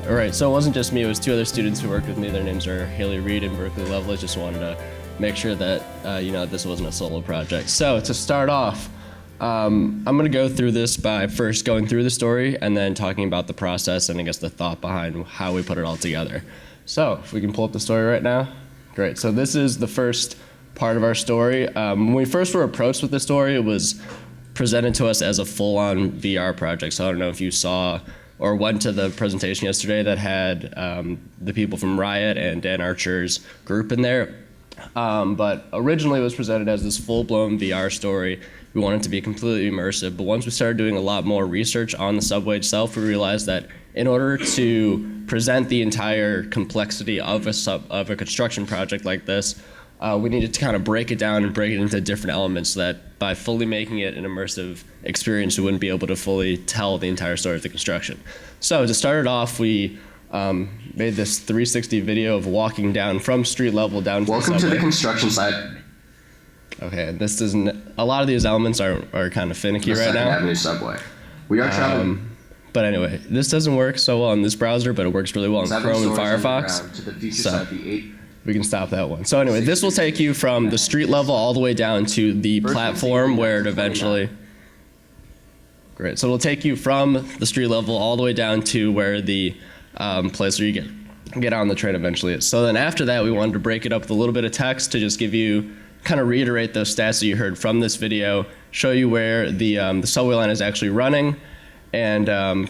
All right, so it wasn't just me, it was two other students who worked with me. Their names are Haley Reed and Berkeley Lovelace. Just wanted to make sure that, this wasn't a solo project. So to start off, I'm gonna go through this by first going through the story and then talking about the process and I guess the thought behind how we put it all together. So if we can pull up the story right now. Great, so this is the first part of our story. When we first were approached with the story, it was presented to us as a full-on VR project. So I don't know if you saw or went to the presentation yesterday that had the people from Riot and Dan Archer's group in there. But originally it was presented as this full-blown VR story. We wanted it to be completely immersive, but once we started doing a lot more research on the subway itself, we realized that in order to present the entire complexity of a construction project like this, we needed to kind of break it down and break it into different elements so that by fully making it an immersive experience, we wouldn't be able to fully tell the entire story of the construction. So to start it off, we made this 360 video of walking down from street level down to the subway. Welcome to the construction site. Okay, this doesn't, a lot of these elements are kind of finicky right now. Avenue subway. We are traveling. But anyway, this doesn't work so well in this browser, but it works really well in Chrome and Firefox. To the feature So- site, the 8. We can stop that one. So anyway, this will take you from the street level all the way down to the platform where it eventually... Great, so it'll take you from the street level all the way down to where the place where you get on the train eventually is. So then after that, we wanted to break it up with a little bit of text to just give you, kind of reiterate those stats that you heard from this video, show you where the subway line is actually running, and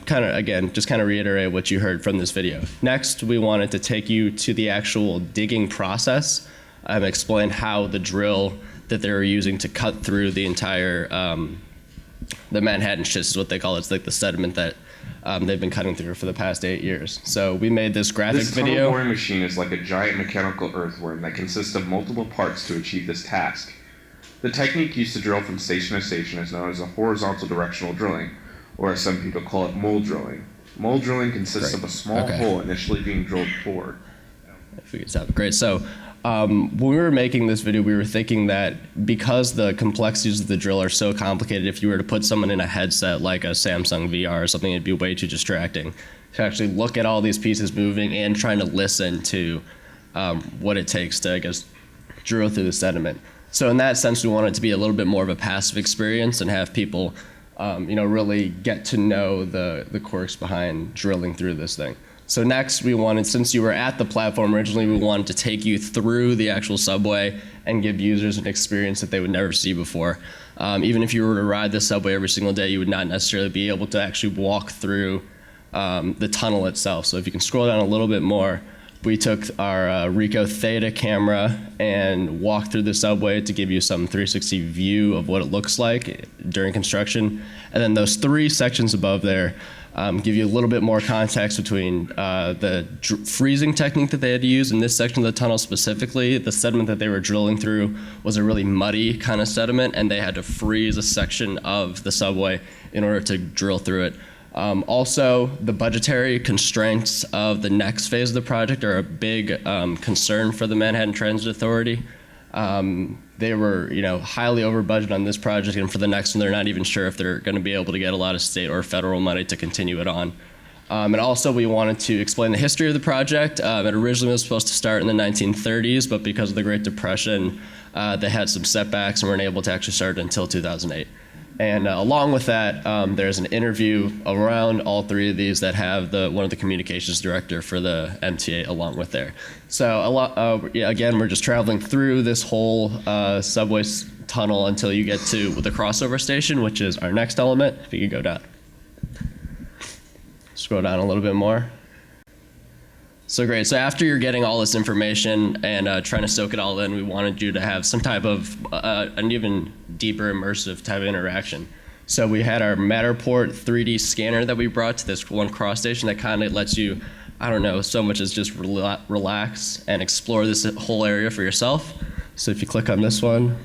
kind of reiterate what you heard from this video. Next, we wanted to take you to the actual digging process and explain how the drill that they were using to cut through the entire, the Manhattan schist is what they call it. It's like the sediment that they've been cutting through for the past 8 years. So we made this graphic video. This tunnel boring machine is like a giant mechanical earthworm that consists of multiple parts to achieve this task. The technique used to drill from station to station is known as a horizontal directional drilling, or as some people call it, mole drilling. Mole drilling consists of a small hole initially being drilled forward. If we could stop it. Great. So when we were making this video, we were thinking that because the complexities of the drill are so complicated, if you were to put someone in a headset like a Samsung VR or something, it'd be way too distracting to actually look at all these pieces moving and trying to listen to what it takes to, I guess, drill through the sediment. So in that sense, we want it to be a little bit more of a passive experience and have people really get to know the quirks behind drilling through this thing. So next, we wanted, since you were at the platform originally, we wanted to take you through the actual subway and give users an experience that they would never see before. Even if you were to ride the subway every single day, you would not necessarily be able to actually walk through the tunnel itself. So if you can scroll down a little bit more, we took our Ricoh Theta camera and walked through the subway to give you some 360 view of what it looks like during construction. And then those 3 sections above there give you a little bit more context between the freezing technique that they had to use in this section of the tunnel specifically. The sediment that they were drilling through was a really muddy kind of sediment, and they had to freeze a section of the subway in order to drill through it. Also, the budgetary constraints of the next phase of the project are a big concern for the Manhattan Transit Authority. They were, highly over budget on this project, and for the next one, they're not even sure if they're going to be able to get a lot of state or federal money to continue it on. And also, we wanted to explain the history of the project. It originally was supposed to start in the 1930s, but because of the Great Depression, they had some setbacks and weren't able to actually start until 2008. And along with that, there's an interview around all 3 of these that have one of the communications director for the MTA along with there. So again, we're just traveling through this whole subway tunnel until you get to the crossover station, which is our next element. If you could go down. Scroll down a little bit more. So great. So after you're getting all this information and trying to soak it all in, we wanted you to have some type of an even deeper immersive type of interaction. So we had our Matterport 3D scanner that we brought to this one cross station that kind of lets you, so much as just relax and explore this whole area for yourself. So if you click on this one,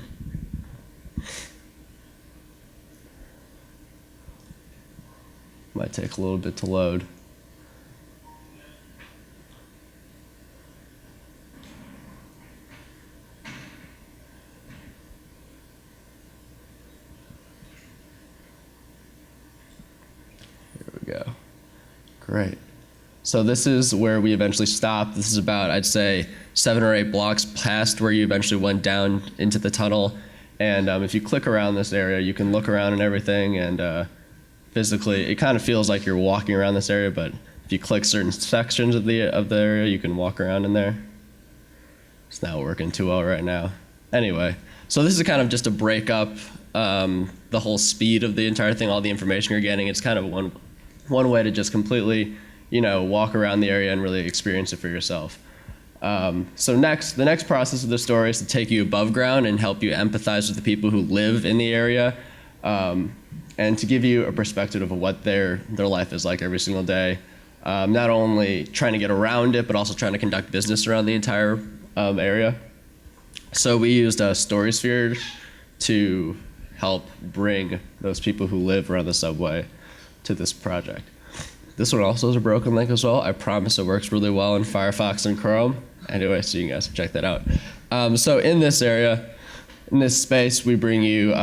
might take a little bit to load. Go. Great. So this is where we eventually stopped. This is about, I'd say, 7 or 8 blocks past where you eventually went down into the tunnel. And if you click around this area, you can look around and everything, and physically, it kind of feels like you're walking around this area, but if you click certain sections of the area, you can walk around in there. It's not working too well right now. Anyway, so this is kind of just to break up the whole speed of the entire thing, all the information you're getting. It's kind of one way to just completely, walk around the area and really experience it for yourself. So the next process of the story is to take you above ground and help you empathize with the people who live in the area, and to give you a perspective of what their life is like every single day. Not only trying to get around it, but also trying to conduct business around the entire area. So we used a StorySphere to help bring those people who live around the subway to this project. This one also is a broken link as well. I promise it works really well in Firefox and Chrome. Anyway, so you guys can check that out. So in this area, in this space, we bring you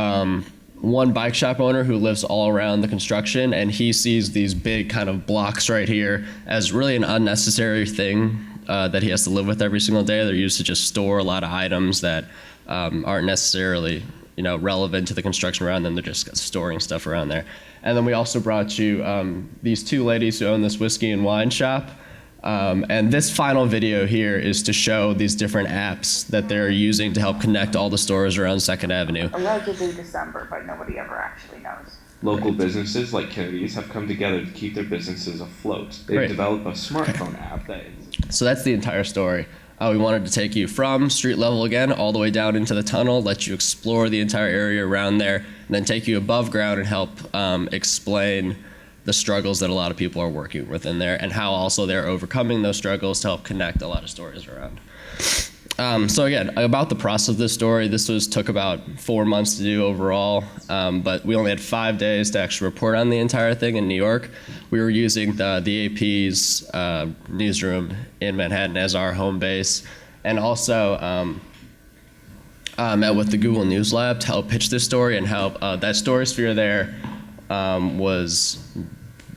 one bike shop owner who lives all around the construction, and he sees these big kind of blocks right here as really an unnecessary thing that he has to live with every single day. They're used to just store a lot of items that aren't necessarily relevant to the construction around them. They're just storing stuff around there. And then we also brought you these 2 ladies who own this whiskey and wine shop. And this final video here is to show these different apps that they're using to help connect all the stores around 2nd Avenue. Allegedly December, but nobody ever actually knows. Local businesses like Kennedy's have come together to keep their businesses afloat. They've Great. developed a smartphone app that is... So that's the entire story. We wanted to take you from street level again all the way down into the tunnel, let you explore the entire area around there, and then take you above ground and help explain the struggles that a lot of people are working with in there, and how also they're overcoming those struggles to help connect a lot of stories around. So again, about the process of this story, took about 4 months to do overall, but we only had 5 days to actually report on the entire thing in New York. We were using the AP's newsroom in Manhattan as our home base, and also met with the Google News Lab to help pitch this story and help that StorySphere there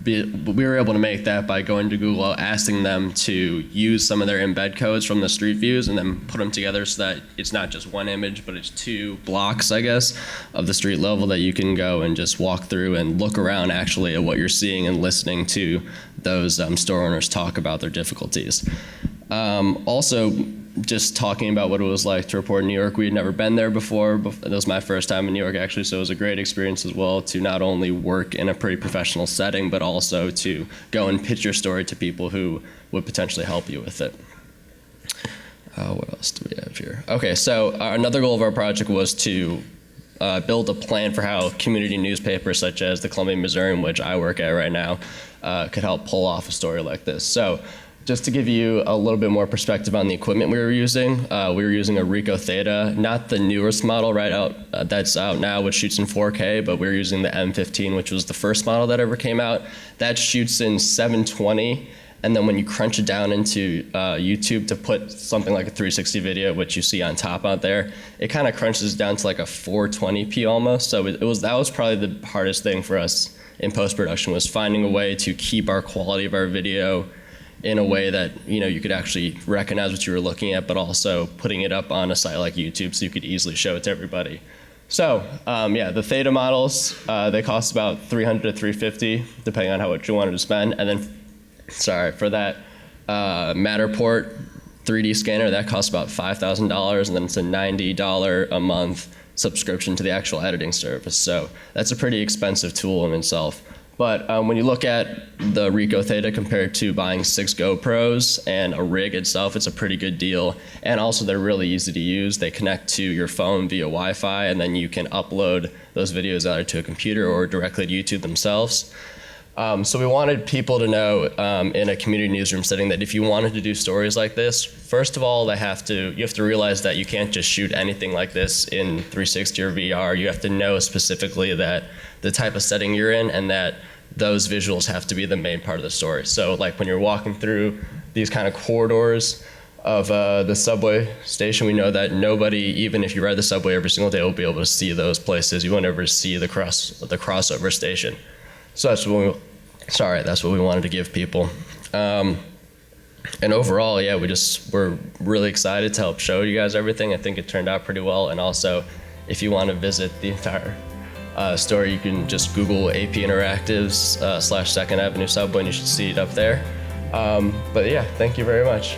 we were able to make that by going to Google, asking them to use some of their embed codes from the street views and then put them together so that it's not just one image, but it's 2 blocks, I guess, of the street level that you can go and just walk through and look around actually at what you're seeing and listening to those store owners talk about their difficulties. Also, just talking about what it was like to report in New York. We had never been there before. It was my first time in New York, actually, so it was a great experience as well to not only work in a pretty professional setting, but also to go and pitch your story to people who would potentially help you with it. What else do we have here? Okay, so another goal of our project was to build a plan for how community newspapers such as the Columbia Missourian, which I work at right now, could help pull off a story like this. So just to give you a little bit more perspective on the equipment we were using a Ricoh Theta, not the newest model that's out now, which shoots in 4K, but we were using the M15, which was the first model that ever came out. That shoots in 720, and then when you crunch it down into YouTube to put something like a 360 video, which you see on top out there, it kind of crunches down to like a 420p almost. So that was probably the hardest thing for us in post-production, was finding a way to keep our quality of our video in a way that you could actually recognize what you were looking at, but also putting it up on a site like YouTube so you could easily show it to everybody. So the Theta models, they cost about $300 to $350, depending on how much you wanted to spend. And then, for that Matterport 3D scanner, that costs about $5,000, and then it's a $90 a month subscription to the actual editing service. So that's a pretty expensive tool in itself. But when you look at the Ricoh Theta compared to buying 6 GoPros and a rig itself, it's a pretty good deal. And also they're really easy to use. They connect to your phone via Wi-Fi, and then you can upload those videos either to a computer or directly to YouTube themselves. So we wanted people to know in a community newsroom setting that if you wanted to do stories like this, first of all, you have to realize that you can't just shoot anything like this in 360 or VR. You have to know specifically that the type of setting you're in and that those visuals have to be the main part of the story. So like when you're walking through these kind of corridors of the subway station, we know that nobody, even if you ride the subway every single day, will be able to see those places. You won't ever see the crossover station. So that's what we wanted to give people. And overall, yeah, we're really excited to help show you guys everything. I think it turned out pretty well. And also, if you want to visit the entire store, you can just Google AP Interactives / Second Avenue Subway, and you should see it up there. But yeah, thank you very much.